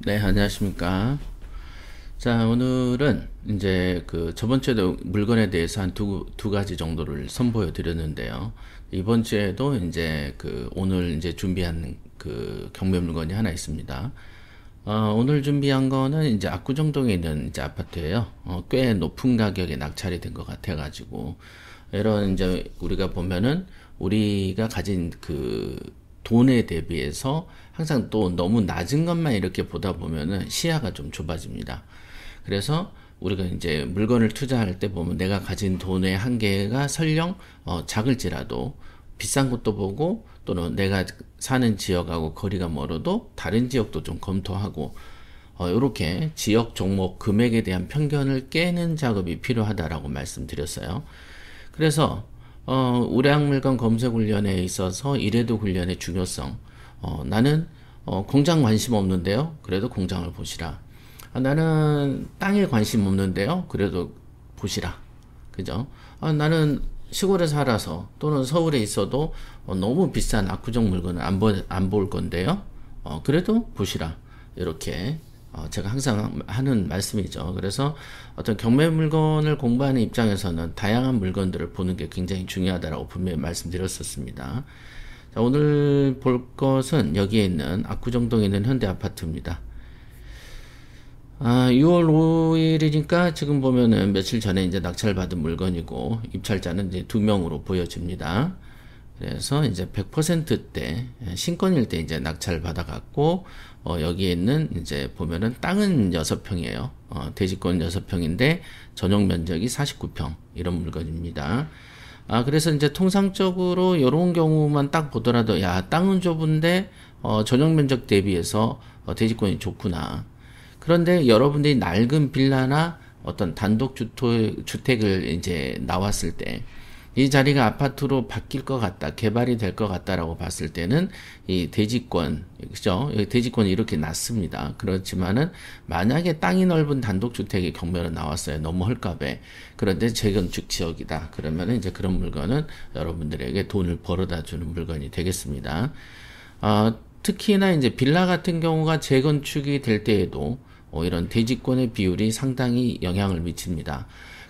네, 안녕하십니까. 자, 오늘은 이제 저번 주에도 물건에 대해서 한 두 가지 정도를 선보여 드렸는데요. 이번 주에도 이제 오늘 이제 준비한 경매 물건이 하나 있습니다. 오늘 준비한 거는 이제 압구정동에 있는 이제 아파트예요. 꽤 높은 가격에 낙찰이 된 것 같아가지고, 이런 이제 우리가 보면은 우리가 가진 돈에 대비해서 항상 또 너무 낮은 것만 이렇게 보다 보면은 시야가 좀 좁아집니다. 그래서 우리가 이제 물건을 투자할 때 보면 내가 가진 돈의 한계가 설령 작을지라도 비싼 것도 보고, 또는 내가 사는 지역하고 거리가 멀어도 다른 지역도 좀 검토하고, 이렇게 지역 종목 금액에 대한 편견을 깨는 작업이 필요하다라고 말씀드렸어요. 그래서 우량물건 검색 훈련에 있어서 이래도 훈련의 중요성, 나는 공장 관심 없는데요, 그래도 공장을 보시라. 나는 땅에 관심 없는데요, 그래도 보시라. 그죠? 나는 시골에 살아서 또는 서울에 있어도 너무 비싼 압구정 물건을 안 볼 건데요, 그래도 보시라. 이렇게 제가 항상 하는 말씀이죠. 그래서 어떤 경매 물건을 공부하는 입장에서는 다양한 물건들을 보는 게 굉장히 중요하다고 분명히 말씀드렸었습니다. 자, 오늘 볼 것은 여기에 있는 압구정동에 있는 현대 아파트입니다. 6월 5일이니까 지금 보면은 며칠 전에 이제 낙찰받은 물건이고, 입찰자는 이제 2명으로 보여집니다. 그래서 이제 100%대 신권일 때 이제 낙찰 받아갖고, 여기에 있는 이제 보면은 땅은 6평이에요. 대지권 6평인데 전용 면적이 49평, 이런 물건입니다. 그래서 이제 통상적으로 이런 경우만 딱 보더라도, 야, 땅은 좁은데 전용 면적 대비해서 대지권이 좋구나. 그런데 여러분들이 낡은 빌라나 어떤 단독 주택을 이제 나왔을 때, 이 자리가 아파트로 바뀔 것 같다, 개발이 될 것 같다라고 봤을 때는 이 대지권, 그죠? 대지권이 이렇게 낮습니다. 그렇지만은 만약에 땅이 넓은 단독 주택이 경매로 나왔어요. 너무 헐값에. 그런데 재건축 지역이다. 그러면은 이제 그런 물건은 여러분들에게 돈을 벌어다 주는 물건이 되겠습니다. 특히나 이제 빌라 같은 경우가 재건축이 될 때에도 이런 대지권의 비율이 상당히 영향을 미칩니다.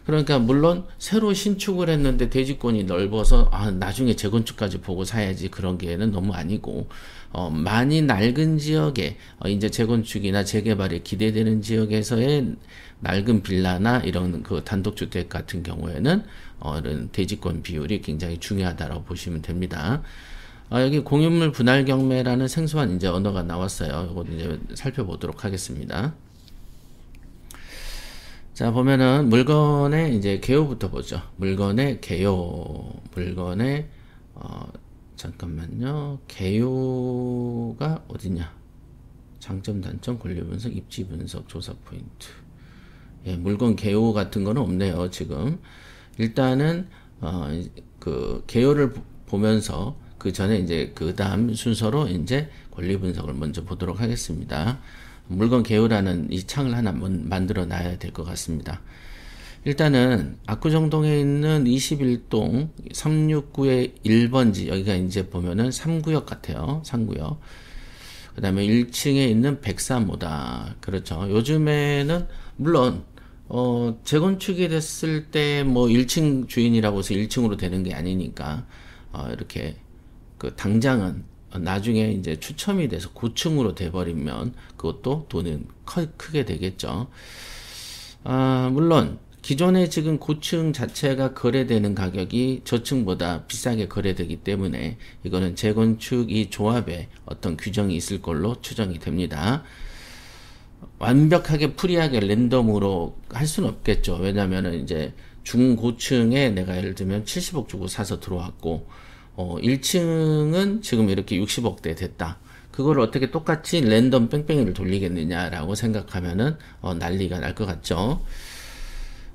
그러니까 물론 새로 신축을 했는데 대지권이 넓어서 나중에 재건축까지 보고 사야지, 그런 게는 너무 아니고, 많이 낡은 지역에 이제 재건축이나 재개발이 기대되는 지역에서의 낡은 빌라나 이런 단독주택 같은 경우에는 이런 대지권 비율이 굉장히 중요하다고 보시면 됩니다. 여기 공유물 분할 경매라는 생소한 이제 언어가 나왔어요. 이거 이제 살펴보도록 하겠습니다. 자, 보면은 물건의 이제 개요부터 보죠. 물건의 개요, 잠깐만요. 개요가 어디냐? 장점, 단점, 권리 분석, 입지 분석, 조사 포인트. 예, 물건 개요 같은 거는 없네요, 지금. 일단은 개요를 보면서 그 전에 이제 그 다음 순서로 이제 권리 분석을 먼저 보도록 하겠습니다. 물건 개요라는 이 창을 하나 만들어 놔야 될 것 같습니다. 일단은 압구정동에 있는 21동 369의 1번지, 여기가 이제 보면은 3구역 같아요. 3구역. 그 다음에 1층에 있는 103호다. 그렇죠. 요즘에는 물론 재건축이 됐을 때 뭐 1층 주인이라고 해서 1층으로 되는 게 아니니까 이렇게 당장은 나중에 이제 추첨이 돼서 고층으로 돼버리면 그것도 돈은 크게 되겠죠. 물론 기존에 지금 고층 자체가 거래되는 가격이 저층보다 비싸게 거래되기 때문에 이거는 재건축 이 조합에 어떤 규정이 있을 걸로 추정이 됩니다. 완벽하게 프리하게 랜덤으로 할 수는 없겠죠. 왜냐면은 이제 중고층에 내가 예를 들면 70억 주고 사서 들어왔고, 1층은 지금 이렇게 60억대 됐다. 그걸 어떻게 똑같이 랜덤 뺑뺑이를 돌리겠느냐라고 생각하면은 난리가 날 것 같죠.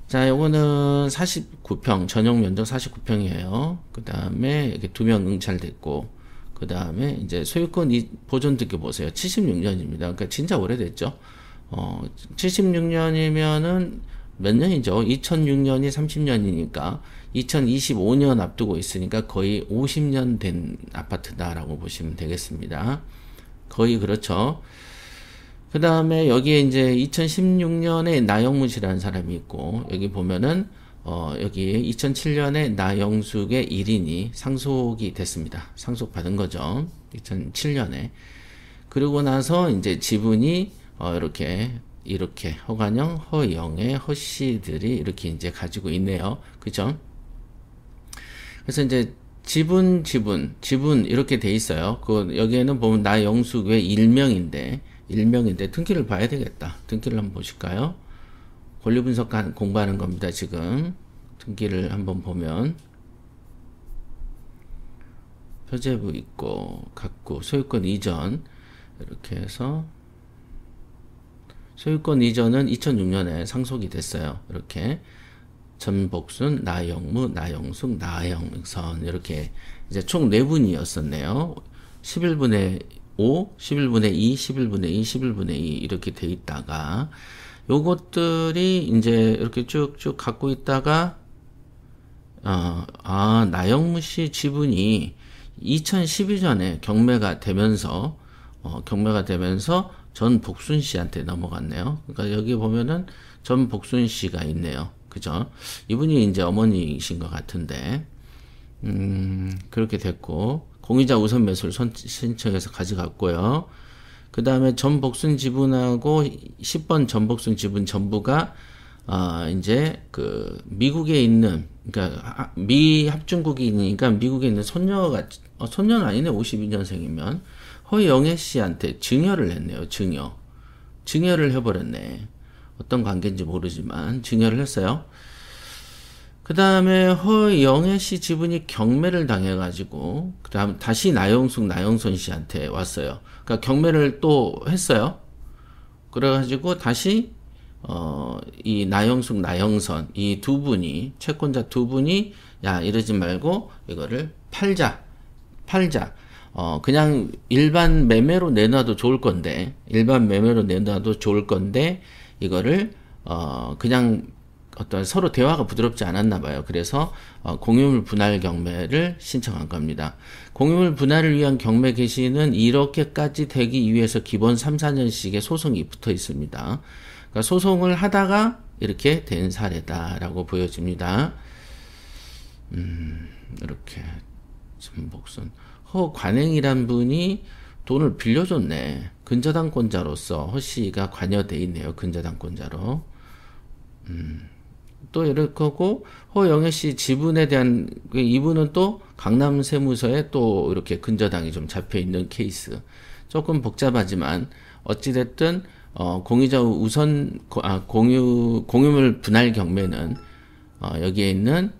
자, 요거는 49평, 전용 면적 49평이에요. 그 다음에 이렇게 2명 응찰됐고, 그 다음에 이제 소유권 보존 등기 보세요. 76년입니다. 그러니까 진짜 오래됐죠. 76년이면은 몇 년이죠? 2006년이 30년이니까 2025년 앞두고 있으니까 거의 50년 된 아파트다라고 보시면 되겠습니다. 거의 그렇죠. 그 다음에 여기에 이제 2016년에 나영무 씨라는 사람이 있고, 여기 보면은, 여기에 2007년에 나영숙의 1인이 상속이 됐습니다. 상속받은 거죠. 2007년에. 그러고 나서 이제 지분이, 이렇게 허관영, 허영애, 허씨들이 이렇게 이제 가지고 있네요. 그죠? 그래서 이제 지분 이렇게 돼 있어요. 여기에는 보면 나영숙의 일명인데 등기를 봐야 되겠다. 등기를 한번 보실까요? 권리 분석 공부하는 겁니다. 지금 등기를 한번 보면 표제부 있고 갖고 소유권 이전 이렇게 해서 소유권 이전은 2006년에 상속이 됐어요. 이렇게 전복순, 나영무, 나영숙, 나영선 이렇게 이제 총 4분이었었네요. 11분의 5, 11분의 2, 11분의 2, 11분의 2 이렇게 돼 있다가 요것들이 이제 이렇게 쭉쭉 갖고 있다가 나영무 씨 지분이 2012년에 경매가 되면서 전복순 씨한테 넘어갔네요. 그러니까 여기 보면은 전복순 씨가 있네요. 그죠? 이분이 이제 어머니이신 것 같은데, 그렇게 됐고, 공유자 우선 매수를 신청해서 가져갔고요. 그 다음에 전복순 지분하고 10번 전복순 지분 전부가, 이제 미국에 있는, 그러니까 미합중국이니까 미국에 있는 손녀는 아니네, 52년생이면. 허영애 씨한테 증여를 했네요, 증여를 해버렸네. 어떤 관계인지 모르지만 증여를 했어요. 그 다음에 허영애 씨 지분이 경매를 당해가지고 그 다음 다시 나영숙, 나영선 씨한테 왔어요. 그러니까 경매를 또 했어요. 그래가지고 다시 이 나영숙, 나영선 이 두 분이 채권자 두 분이 야 이러지 말고 이거를 팔자. 그냥 일반 매매로 내놔도 좋을 건데 이거를 그냥 어떤 서로 대화가 부드럽지 않았나 봐요. 그래서 공유물 분할 경매를 신청한 겁니다. 공유물 분할을 위한 경매 개시는 이렇게까지 되기 위해서 기본 3, 4년씩의 소송이 붙어 있습니다. 그러니까 소송을 하다가 이렇게 된 사례다라고 보여집니다. 이렇게 전복선 허관행이란 분이 돈을 빌려줬네. 근저당권자로서 허씨가 관여돼 있네요. 근저당권자로. 또 이럴 거고 허영애 씨 지분에 대한 이분은 또 강남세무서에 또 이렇게 근저당이 좀 잡혀 있는 케이스. 조금 복잡하지만 어찌됐든 공유자 우선 공유물 분할 경매는 여기에 있는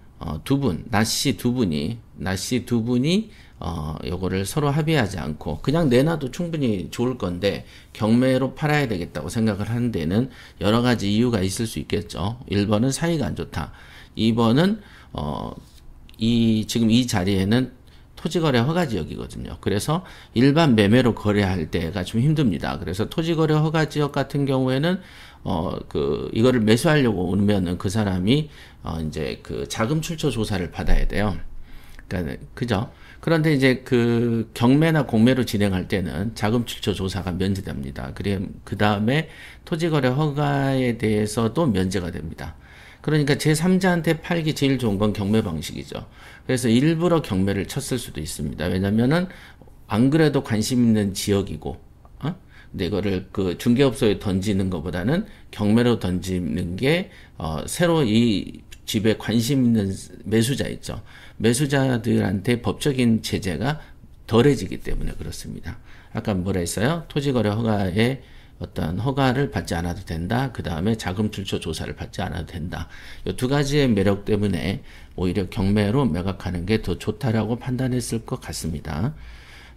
두 분, 나씨 두 분이 요거를 서로 합의하지 않고 그냥 내놔도 충분히 좋을 건데 경매로 팔아야 되겠다고 생각을 하는 데는 여러 가지 이유가 있을 수 있겠죠. 1번은 사이가 안 좋다. 2번은 지금 이 자리에는 토지거래 허가지역이거든요. 그래서 일반 매매로 거래할 때가 좀 힘듭니다. 그래서 토지거래 허가지역 같은 경우에는 이거를 매수하려고 오면은 그 사람이 이제 자금 출처 조사를 받아야 돼요. 그러니까 그죠? 그런데 이제 경매나 공매로 진행할 때는 자금 출처 조사가 면제됩니다. 그 다음에 토지거래 허가에 대해서도 면제가 됩니다. 그러니까 제3자한테 팔기 제일 좋은 건 경매 방식이죠. 그래서 일부러 경매를 쳤을 수도 있습니다. 왜냐면은 안 그래도 관심 있는 지역이고, 근데 이거를 중개업소에 던지는 것보다는 경매로 던지는 게 새로 이 집에 관심 있는 매수자 있죠. 매수자들한테 법적인 제재가 덜해지기 때문에 그렇습니다. 아까 뭐라 했어요? 토지거래 허가에 어떤 허가를 받지 않아도 된다. 그 다음에 자금 출처 조사를 받지 않아도 된다. 이 두 가지의 매력 때문에 오히려 경매로 매각하는 게 더 좋다라고 판단했을 것 같습니다.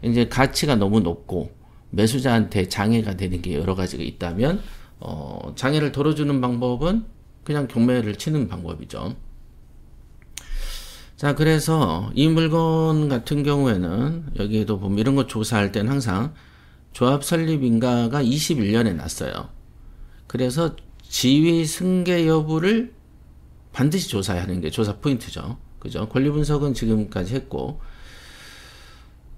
이제 가치가 너무 높고 매수자한테 장애가 되는 게 여러 가지가 있다면 장애를 덜어주는 방법은 그냥 경매를 치는 방법이죠. 자, 그래서 이 물건 같은 경우에는 여기에도 보면 이런 거 조사할 때는 항상 조합 설립 인가가 21년에 났어요. 그래서 지위 승계 여부를 반드시 조사하는 게 조사 포인트죠. 그죠? 권리 분석은 지금까지 했고,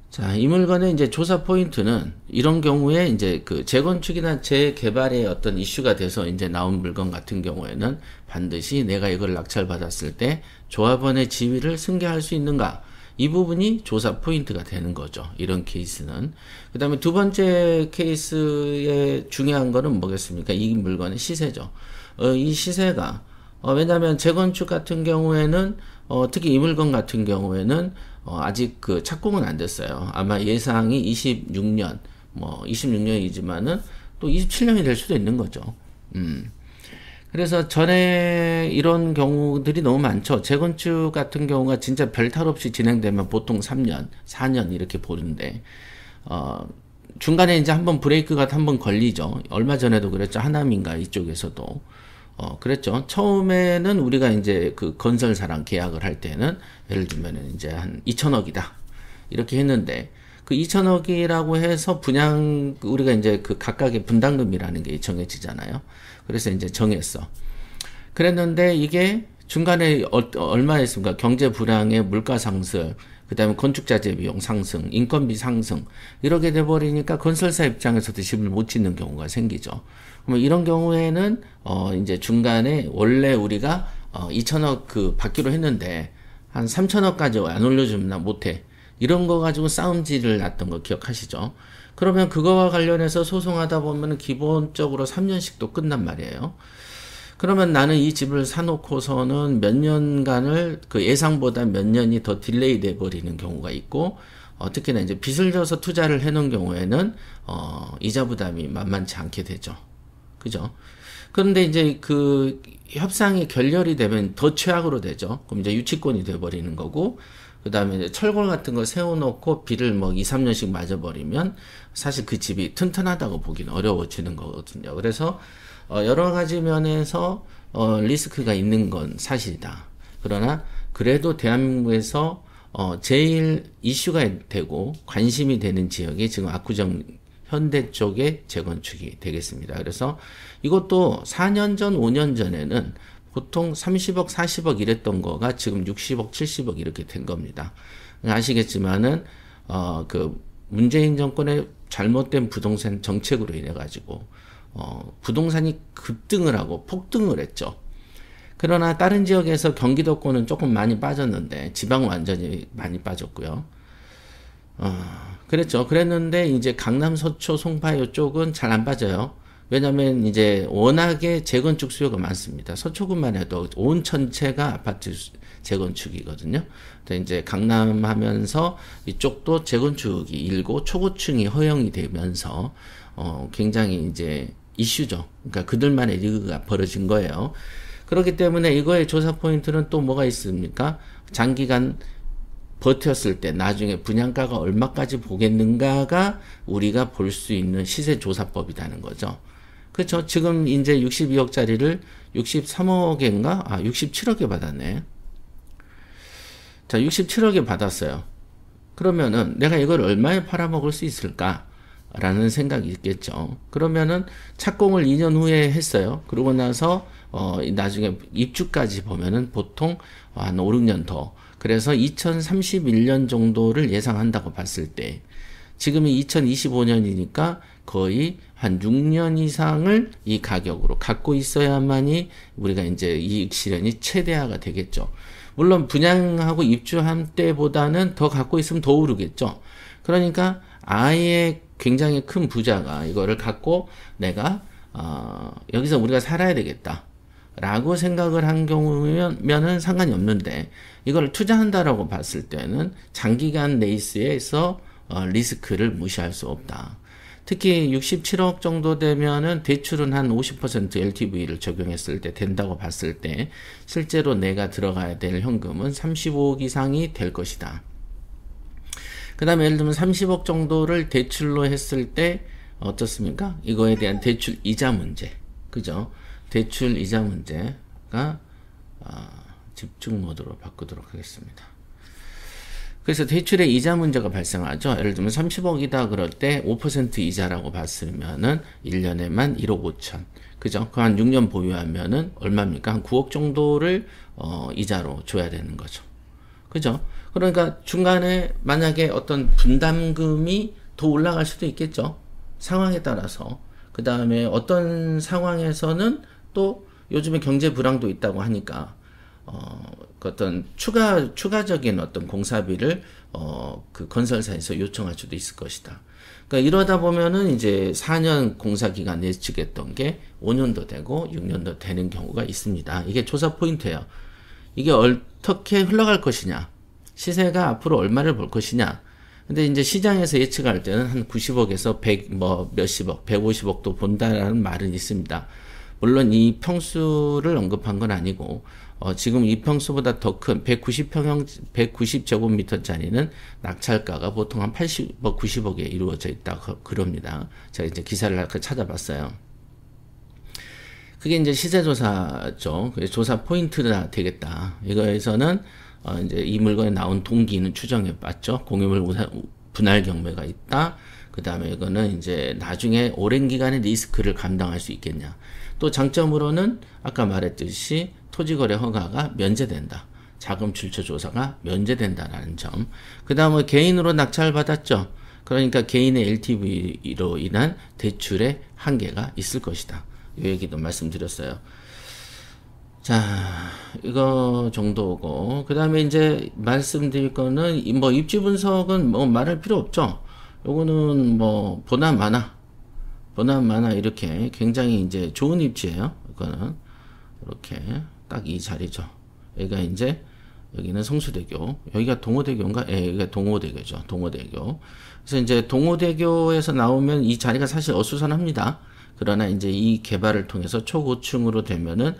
자, 이 물건의 이제 조사 포인트는 이런 경우에 이제 그 재건축이나 재개발의 어떤 이슈가 돼서 이제 나온 물건 같은 경우에는 반드시 내가 이걸 낙찰받았을 때 조합원의 지위를 승계할 수 있는가? 이 부분이 조사 포인트가 되는 거죠. 이런 케이스는. 그 다음에 두 번째 케이스에 중요한 거는 뭐겠습니까? 이 물건의 시세죠. 이 시세가, 왜냐면 재건축 같은 경우에는, 특히 이 물건 같은 경우에는, 아직 그 착공은 안 됐어요. 아마 예상이 26년, 26년이지만은 또 27년이 될 수도 있는 거죠. 그래서 전에 이런 경우들이 너무 많죠. 재건축 같은 경우가 진짜 별탈 없이 진행되면 보통 3년, 4년 이렇게 보는데, 중간에 이제 한번 브레이크가 한번 걸리죠. 얼마 전에도 그랬죠. 하남인가 이쪽에서도. 그랬죠. 처음에는 우리가 이제 그 건설사랑 계약을 할 때는 예를 들면은 이제 한 2천억이다. 이렇게 했는데, 그 2천억이라고 해서 분양, 우리가 이제 그 각각의 분담금이라는 게 정해지잖아요. 그래서 이제 정했어. 그랬는데 이게 중간에 얼마였습니까? 경제 불황에 물가 상승, 그 다음에 건축자재 비용 상승, 인건비 상승, 이렇게 돼버리니까 건설사 입장에서도 집을 못 짓는 경우가 생기죠. 그러면 이런 경우에는, 이제 중간에 원래 우리가, 2천억 그 받기로 했는데, 한 3천억까지 안 올려주면 나 못해. 이런 거 가지고 싸움질을 났던 거 기억하시죠? 그러면 그거와 관련해서 소송하다 보면 기본적으로 3년씩도 끝난 말이에요. 그러면 나는 이 집을 사놓고서는 몇 년간을 그 예상보다 몇 년이 더 딜레이 돼 버리는 경우가 있고, 특히나 이제 빚을 져서 투자를 해놓은 경우에는, 이자 부담이 만만치 않게 되죠. 그죠? 그런데 이제 그 협상이 결렬이 되면 더 최악으로 되죠. 그럼 이제 유치권이 돼버리는 거고, 그 다음에 철골 같은 거 세워놓고 비를 2, 3년씩 맞아버리면 사실 그 집이 튼튼하다고 보기는 어려워지는 거거든요. 그래서 여러 가지 면에서 리스크가 있는 건 사실이다. 그러나 그래도 대한민국에서 제일 이슈가 되고 관심이 되는 지역이 지금 압구정 현대 쪽의 재건축이 되겠습니다. 그래서 이것도 4년 전, 5년 전에는 보통 30억, 40억 이랬던 거가 지금 60억, 70억 이렇게 된 겁니다. 아시겠지만은, 그, 문재인 정권의 잘못된 부동산 정책으로 인해가지고, 부동산이 급등을 하고 폭등을 했죠. 그러나 다른 지역에서 경기도권은 조금 많이 빠졌는데, 지방은 완전히 많이 빠졌고요. 그랬죠. 그랬는데, 이제 강남, 서초, 송파 이쪽은 잘 안 빠져요. 왜냐면 이제 워낙에 재건축 수요가 많습니다. 서초구만 해도 온 전체가 아파트 재건축이거든요. 근데 이제 강남 하면서 이쪽도 재건축이 일고 초고층이 허용이 되면서 굉장히 이제 이슈죠. 그러니까 그들만의 리그가 벌어진 거예요. 그렇기 때문에 이거의 조사 포인트는 또 뭐가 있습니까? 장기간 버텼을 때 나중에 분양가가 얼마까지 보겠는가가 우리가 볼 수 있는 시세조사법이라는 거죠. 그렇죠. 지금 이제 62억짜리를 63억인가? 67억에 받았네. 자, 67억에 받았어요. 그러면은 내가 이걸 얼마에 팔아먹을 수 있을까? 라는 생각이 있겠죠. 그러면은 착공을 2년 후에 했어요. 그러고 나서 나중에 입주까지 보면은 보통 한 5, 6년 더. 그래서 2031년 정도를 예상한다고 봤을 때 지금이 2025년이니까 거의 한 6년 이상을 이 가격으로 갖고 있어야만이 우리가 이제 이익 실현이 최대화가 되겠죠. 물론 분양하고 입주한 때보다는 더 갖고 있으면 더 오르겠죠. 그러니까 아예 굉장히 큰 부자가 이거를 갖고 내가 여기서 우리가 살아야 되겠다 라고 생각을 한 경우면은 상관이 없는데 이걸 투자한다라고 봤을 때는 장기간 레이스에서 리스크를 무시할 수 없다. 특히 67억 정도 되면은 대출은 한 50% LTV를 적용했을 때 된다고 봤을 때 실제로 내가 들어가야 될 현금은 35억 이상이 될 것이다. 그 다음에 예를 들면 30억 정도를 대출로 했을 때 어떻습니까? 이거에 대한 대출 이자 문제. 그죠? 대출 이자 문제가 집중 모드로 바꾸도록 하겠습니다. 그래서 대출의 이자 문제가 발생하죠. 예를 들면 30억이다 그럴 때 5% 이자라고 봤으면은 1년에만 1억 5천. 그죠? 그 한 6년 보유하면은 얼마입니까? 한 9억 정도를 이자로 줘야 되는 거죠. 그죠? 그러니까 중간에 만약에 어떤 분담금이 더 올라갈 수도 있겠죠. 상황에 따라서. 그 다음에 어떤 상황에서는 또 요즘에 경제 불황도 있다고 하니까, 그 어떤 추가적인 어떤 공사비를, 그 건설사에서 요청할 수도 있을 것이다. 그러니까 이러다 보면은 이제 4년 공사 기간 예측했던 게 5년도 되고 6년도 되는 경우가 있습니다. 이게 조사 포인트예요. 이게 어떻게 흘러갈 것이냐, 시세가 앞으로 얼마를 볼 것이냐. 근데 이제 시장에서 예측할 때는 한 90억에서 100, 몇십억, 150억도 본다라는 말은 있습니다. 물론 이 평수를 언급한 건 아니고, 지금 이 평수보다 더 큰 190제곱미터짜리는 낙찰가가 보통 한 80억, 90억에 이루어져 있다고 그럽니다. 제가 이제 기사를 아까 찾아봤어요. 그게 이제 시세조사죠. 조사 포인트가 되겠다. 이거에서는 이제 이 물건에 나온 동기는 추정해 봤죠. 공유물 분할 경매가 있다. 그 다음에 이거는 이제 나중에 오랜 기간의 리스크를 감당할 수 있겠냐. 또 장점으로는 아까 말했듯이 토지거래 허가가 면제된다. 자금 출처 조사가 면제된다라는 점. 그 다음에 개인으로 낙찰 받았죠. 그러니까 개인의 LTV로 인한 대출의 한계가 있을 것이다. 이 얘기도 말씀드렸어요. 자, 이거 정도고, 그 다음에 이제 말씀드릴 거는, 뭐, 입지 분석은 뭐 말할 필요 없죠. 요거는 뭐, 보나마나, 이렇게 굉장히 이제 좋은 입지예요. 이거는. 이렇게, 딱 이 자리죠. 여기가 이제, 여기는 성수대교, 여기가 동호대교인가? 예, 여기가 동호대교죠. 동호대교. 그래서 이제 동호대교에서 나오면 이 자리가 사실 어수선합니다. 그러나 이제 이 개발을 통해서 초고층으로 되면은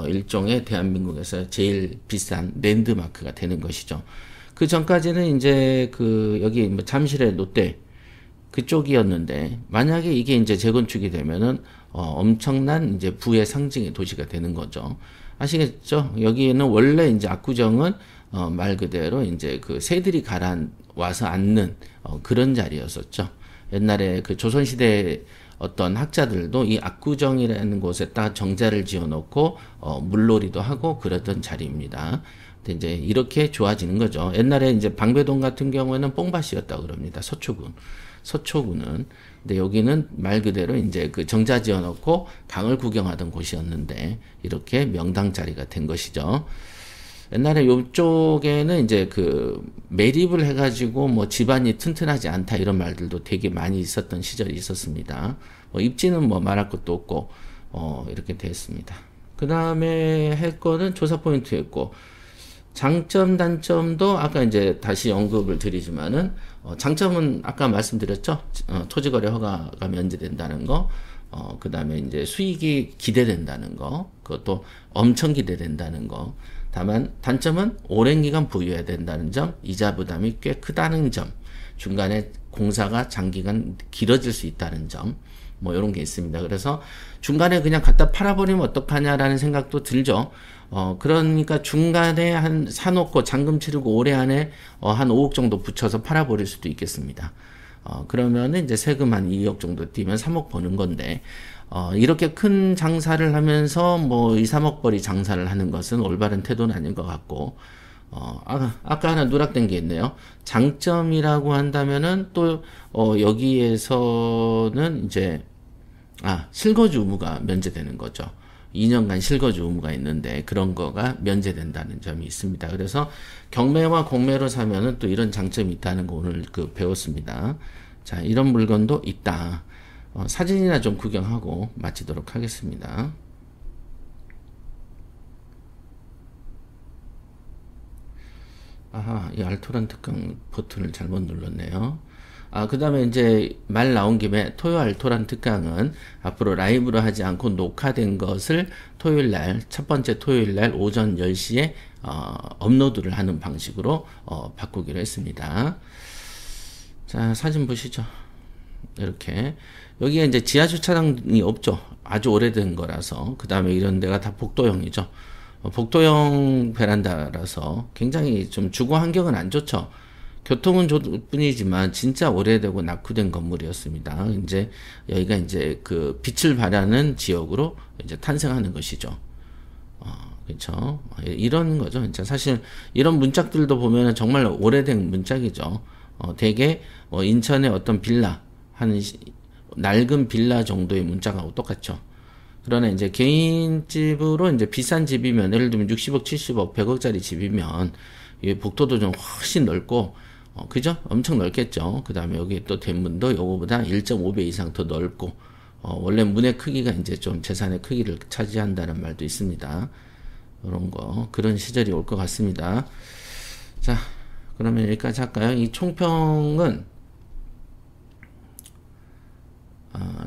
일종의 대한민국에서 제일 비싼 랜드마크가 되는 것이죠. 그 전까지는 이제 그 여기 뭐 잠실의 롯데 그쪽이었는데, 만약에 이게 이제 재건축이 되면은 엄청난 이제 부의 상징의 도시가 되는 거죠. 아시겠죠? 여기에는 원래 이제 압구정은 말 그대로 이제 그 새들이 와서 앉는 그런 자리였었죠. 옛날에 그 조선시대 어떤 학자들도 이 압구정이라는 곳에 딱 정자를 지어놓고 물놀이도 하고 그랬던 자리입니다. 근데 이제 이렇게 좋아지는 거죠. 옛날에 이제 방배동 같은 경우에는 뽕밭이었다고 그럽니다. 서초구는. 근데 여기는 말 그대로 이제 그 정자 지어놓고 강을 구경하던 곳이었는데 이렇게 명당 자리가 된 것이죠. 옛날에 요쪽에는 이제 그 매립을 해가지고 뭐 집안이 튼튼하지 않다 이런 말들도 되게 많이 있었던 시절이 있었습니다. 뭐 입지는 뭐 말할 것도 없고 이렇게 됐습니다. 그 다음에 할 거는 조사 포인트였고, 장점 단점도 아까 이제 다시 언급을 드리지만은 장점은 아까 말씀드렸죠. 토지거래 허가가 면제된다는 거. 그 다음에 이제 수익이 기대된다는 거. 그것도 엄청 기대된다는 거. 다만 단점은 오랜 기간 보유해야 된다는 점, 이자 부담이 꽤 크다는 점, 중간에 공사가 장기간 길어질 수 있다는 점, 뭐 이런 게 있습니다. 그래서 중간에 그냥 갖다 팔아버리면 어떡하냐라는 생각도 들죠. 그러니까 중간에 한 사놓고 잔금 치르고 올해 안에 한 5억 정도 붙여서 팔아버릴 수도 있겠습니다. 그러면은 이제 세금 한 2억 정도 띄면 3억 버는 건데, 이렇게 큰 장사를 하면서 뭐 2, 3억 벌이 장사를 하는 것은 올바른 태도는 아닌 것 같고, 아까 하나 누락된 게 있네요. 장점이라고 한다면은 또, 여기에서는 이제, 실거주 의무가 면제되는 거죠. 2년간 실거주 의무가 있는데 그런 거가 면제된다는 점이 있습니다. 그래서 경매와 공매로 사면은 또 이런 장점이 있다는 거 오늘 배웠습니다. 자, 이런 물건도 있다. 사진이나 좀 구경하고 마치도록 하겠습니다. 이 알토란 특강 버튼을 잘못 눌렀네요. 그 다음에 이제 말 나온 김에 토요 알토란 특강은 앞으로 라이브로 하지 않고 녹화된 것을 토요일 날, 첫 번째 토요일 날 오전 10시에 업로드를 하는 방식으로 바꾸기로 했습니다. 자, 사진 보시죠. 이렇게. 여기에 이제 지하 주차장이 없죠. 아주 오래된 거라서. 그 다음에 이런 데가 다 복도형이죠. 복도형 베란다라서 굉장히 좀 주거 환경은 안 좋죠. 교통은 좋을 뿐이지만 진짜 오래되고 낙후된 건물이었습니다. 이제 여기가 이제 그 빛을 발하는 지역으로 이제 탄생하는 것이죠. 그렇죠? 이런 거죠. 진짜 사실 이런 문짝들도 보면 정말 오래된 문짝이죠. 되게 인천의 어떤 빌라 낡은 빌라 정도의 문짝하고 똑같죠. 그러나 이제 개인집으로 이제 비싼 집이면 예를 들면 60억, 70억, 100억짜리 집이면 이 복도도 좀 훨씬 넓고 그죠? 엄청 넓겠죠. 그 다음에 여기 또 대문도 요거보다 1.5배 이상 더 넓고 원래 문의 크기가 이제 좀 재산의 크기를 차지한다는 말도 있습니다. 그런 시절이 올 것 같습니다. 자, 그러면 여기까지 할까요? 이 총평은,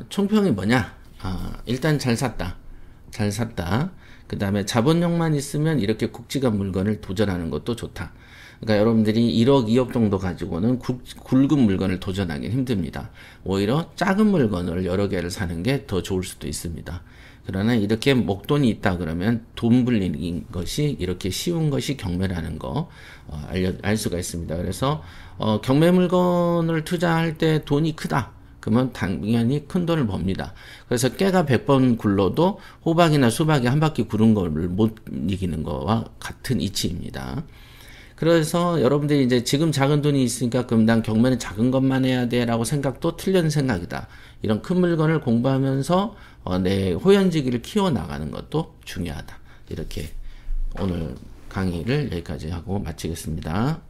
총평이 뭐냐? 일단 잘 샀다. 잘 샀다. 그 다음에 자본력만 있으면 이렇게 굵직한 물건을 도전하는 것도 좋다. 그러니까 여러분들이 1억, 2억 정도 가지고는 굵은 물건을 도전하기 힘듭니다. 오히려 작은 물건을 여러 개를 사는 게 더 좋을 수도 있습니다. 그러나 이렇게 목돈이 있다 그러면 돈 불리는 것이 이렇게 쉬운 것이 경매라는 거 알 수가 있습니다. 그래서 경매 물건을 투자할 때 돈이 크다. 그러면 당연히 큰 돈을 법니다. 그래서 깨가 100번 굴러도 호박이나 수박이 한 바퀴 구른 거를 못 이기는 거와 같은 이치입니다. 그래서 여러분들이 이제 지금 작은 돈이 있으니까 그럼 난 경매는 작은 것만 해야 돼 라고 생각도 틀린 생각이다. 이런 큰 물건을 공부하면서 내 호연지기를 키워나가는 것도 중요하다. 이렇게 오늘 강의를 여기까지 하고 마치겠습니다.